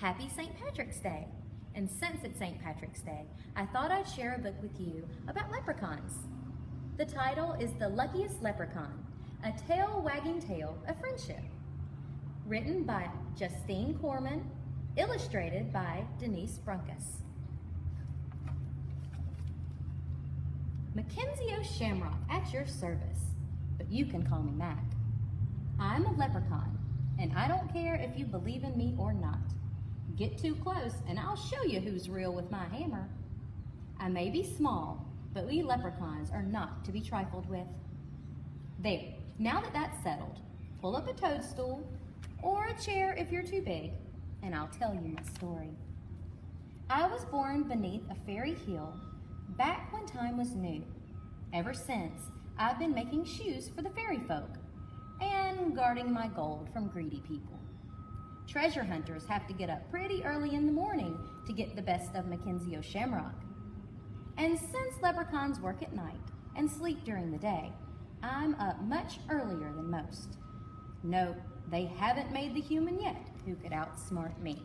Happy St. Patrick's Day! And since it's St. Patrick's Day, I thought I'd share a book with you about leprechauns. The title is The Luckiest Leprechaun, a tail-wagging tale of friendship. Written by Justine Corman, illustrated by Denise Brunkus. Mackenzie O'Shamrock at your service, but you can call me Mac. I'm a leprechaun, and I don't care if you believe in me or not. Get too close and I'll show you who's real with my hammer. I may be small, but we leprechauns are not to be trifled with. There, now that that's settled, pull up a toadstool or a chair if you're too big, and I'll tell you my story. I was born beneath a fairy hill back when time was new. Ever since, I've been making shoes for the fairy folk and guarding my gold from greedy people. Treasure hunters have to get up pretty early in the morning to get the best of Mackenzie O'Shamrock. And since leprechauns work at night and sleep during the day, I'm up much earlier than most. No, they haven't made the human yet who could outsmart me.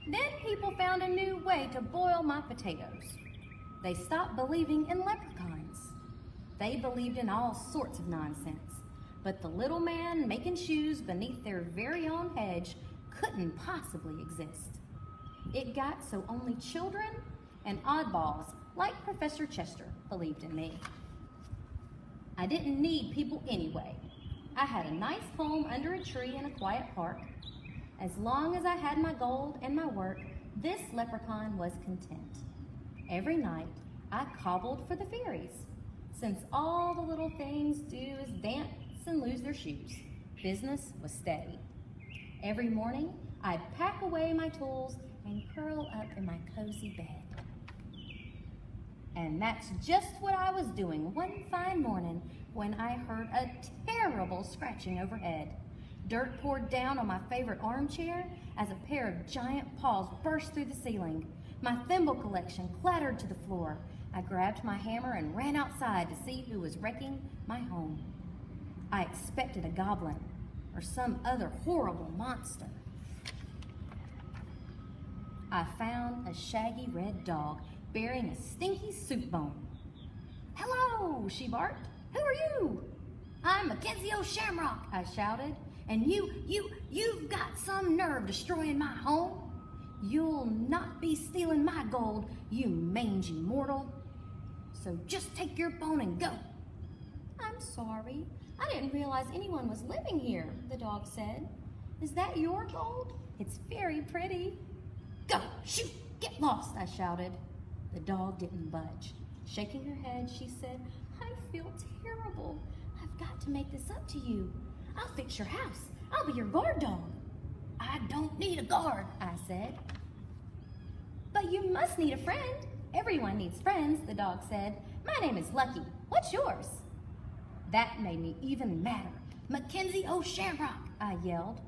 Then people found a new way to boil my potatoes. They stopped believing in leprechauns. They believed in all sorts of nonsense. But the little man making shoes beneath their very own hedge couldn't possibly exist. It got so only children and oddballs like Professor Chester believed in me. I didn't need people anyway. I had a nice home under a tree in a quiet park. As long as I had my gold and my work, this leprechaun was content. Every night, I cobbled for the fairies. Since all the little things do is dance and lose their shoes, business was steady. Every morning, I'd pack away my tools and curl up in my cozy bed. And that's just what I was doing one fine morning when I heard a terrible scratching overhead. Dirt poured down on my favorite armchair as a pair of giant paws burst through the ceiling. My thimble collection clattered to the floor. I grabbed my hammer and ran outside to see who was wrecking my home. I expected a goblin or some other horrible monster. I found a shaggy red dog bearing a stinky soup bone. "Hello," she barked. "Who are you?" "I'm Mackenzie O'Shamrock," I shouted. "And you've got some nerve destroying my home. You'll not be stealing my gold, you mangy mortal. So just take your bone and go." "I'm sorry. I didn't realize anyone was living here," the dog said. "Is that your gold? It's very pretty." "Go, shoot, get lost," I shouted. The dog didn't budge. Shaking her head, she said, "I feel terrible. I've got to make this up to you. I'll fix your house. I'll be your guard dog." "I don't need a guard," I said. "But you must need a friend. Everyone needs friends," the dog said. "My name is Lucky. What's yours?" That made me even madder. "Mackenzie O'Shamrock," I yelled.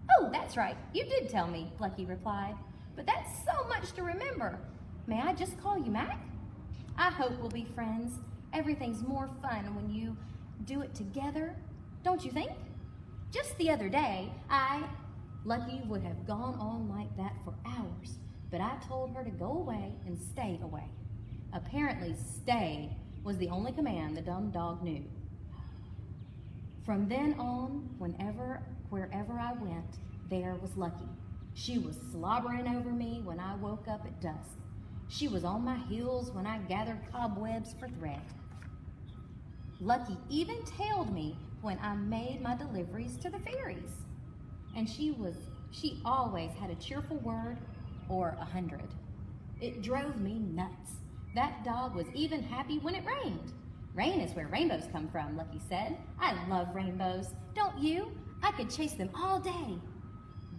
"Oh, that's right. You did tell me," Lucky replied. "But that's so much to remember. May I just call you Mac? I hope we'll be friends. Everything's more fun when you do it together, don't you think? Just the other day, Lucky would have gone on like that for hours, but I told her to go away and stay away. Apparently, stay was the only command the dumb dog knew. From then on, wherever I went, there was Lucky. She was slobbering over me when I woke up at dusk. She was on my heels when I gathered cobwebs for thread. Lucky even tailed me when I made my deliveries to the fairies. And she always had a cheerful word or 100. It drove me nuts. That dog was even happy when it rained. "Rain is where rainbows come from," Lucky said. "I love rainbows. Don't you? I could chase them all day."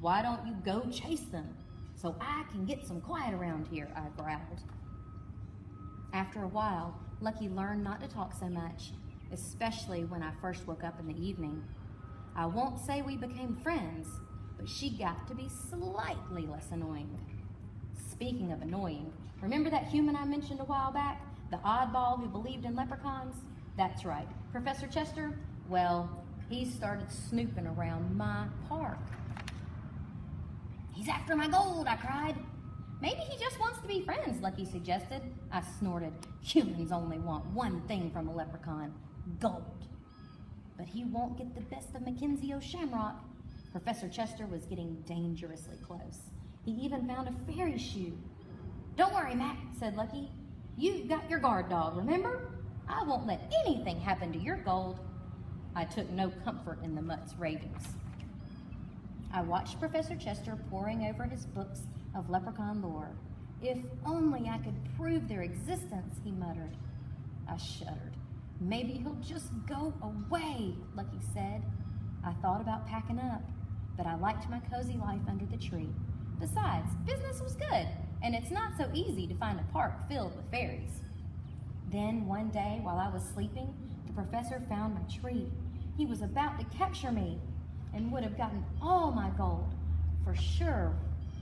"Why don't you go chase them so I can get some quiet around here?" I growled. After a while, Lucky learned not to talk so much, especially when I first woke up in the evening. I won't say we became friends, but she got to be slightly less annoying. Speaking of annoying, remember that human I mentioned a while back? The oddball who believed in leprechauns? That's right, Professor Chester. Well, he started snooping around my park. He's after my gold, I cried. Maybe he just wants to be friends, Lucky suggested. I snorted. Humans only want one thing from a leprechaun, gold. But he won't get the best of Mackenzie O'Shamrock. Professor Chester was getting dangerously close. He even found a fairy shoe. Don't worry, Mac, said Lucky. You've got your guard dog, remember? I won't let anything happen to your gold. I took no comfort in the mutt's ravings. I watched Professor Chester poring over his books of leprechaun lore. If only I could prove their existence, he muttered. I shuddered. Maybe he'll just go away, Lucky said. I thought about packing up, but I liked my cozy life under the tree. Besides, business was good, and it's not so easy to find a park filled with fairies. Then one day, while I was sleeping, the professor found my tree. He was about to capture me and would have gotten all my gold, for sure,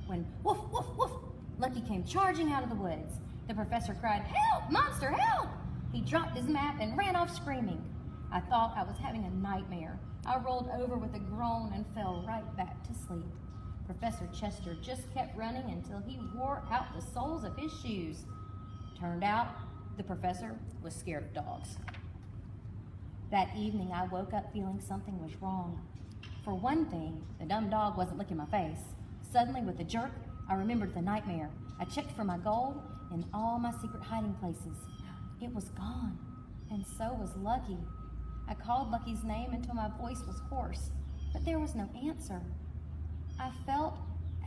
when woof, woof, woof, Lucky came charging out of the woods. The professor cried, "Help, monster, help!" He dropped his map and ran off screaming. I thought I was having a nightmare. I rolled over with a groan and fell right back to sleep. Professor Chester just kept running until he wore out the soles of his shoes. Turned out, the professor was scared of dogs. That evening, I woke up feeling something was wrong. For one thing, the dumb dog wasn't licking my face. Suddenly, with a jerk, I remembered the nightmare. I checked for my gold in all my secret hiding places. It was gone, and so was Lucky. I called Lucky's name until my voice was hoarse, but there was no answer. I felt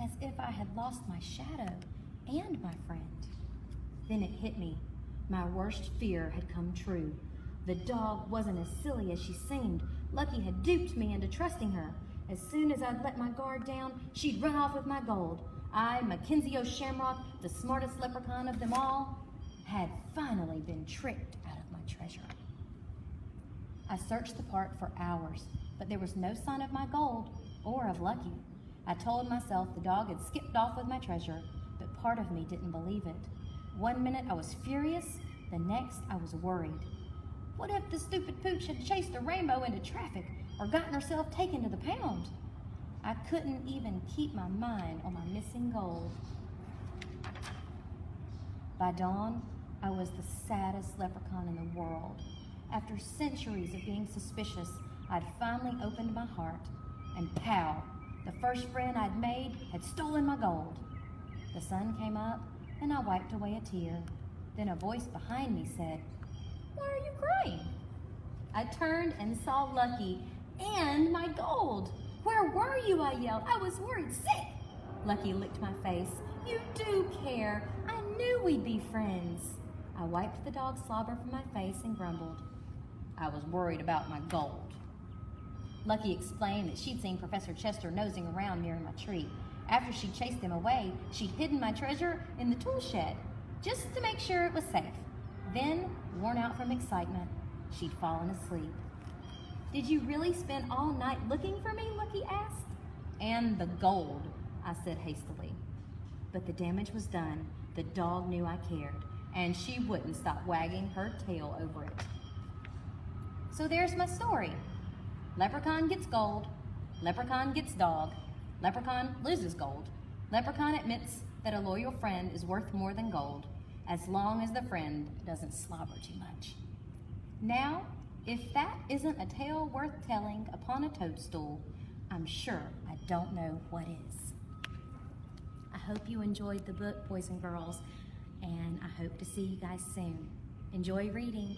as if I had lost my shadow and my friend. Then it hit me. My worst fear had come true. The dog wasn't as silly as she seemed. Lucky had duped me into trusting her. As soon as I'd let my guard down, she'd run off with my gold. I, Mackenzie O'Shamrock, the smartest leprechaun of them all, had finally been tricked out of my treasure. I searched the park for hours, but there was no sign of my gold or of Lucky. I told myself the dog had skipped off with my treasure, but part of me didn't believe it. One minute I was furious, the next I was worried. What if the stupid pooch had chased a rainbow into traffic or gotten herself taken to the pound? I couldn't even keep my mind on my missing gold. By dawn, I was the saddest leprechaun in the world. After centuries of being suspicious, I'd finally opened my heart, and pow! The first friend I'd made had stolen my gold. The sun came up, and I wiped away a tear. Then a voice behind me said, "Why are you crying?" I turned and saw Lucky and my gold. "Where were you?" I yelled. "I was worried sick." Lucky licked my face. "You do care. I knew we'd be friends." I wiped the dog slobber from my face and grumbled, "I was worried about my gold." Lucky explained that she'd seen Professor Chester nosing around near my tree. After she'd chased him away, she'd hidden my treasure in the tool shed, just to make sure it was safe. Then, worn out from excitement, she'd fallen asleep. "Did you really spend all night looking for me?" Lucky asked. "And the gold," I said hastily. But the damage was done. The dog knew I cared, and she wouldn't stop wagging her tail over it. So there's my story. Leprechaun gets gold. Leprechaun gets dog. Leprechaun loses gold. Leprechaun admits that a loyal friend is worth more than gold, as long as the friend doesn't slobber too much. Now, if that isn't a tale worth telling upon a toadstool, I'm sure I don't know what is. I hope you enjoyed the book, boys and girls, and I hope to see you guys soon. Enjoy reading.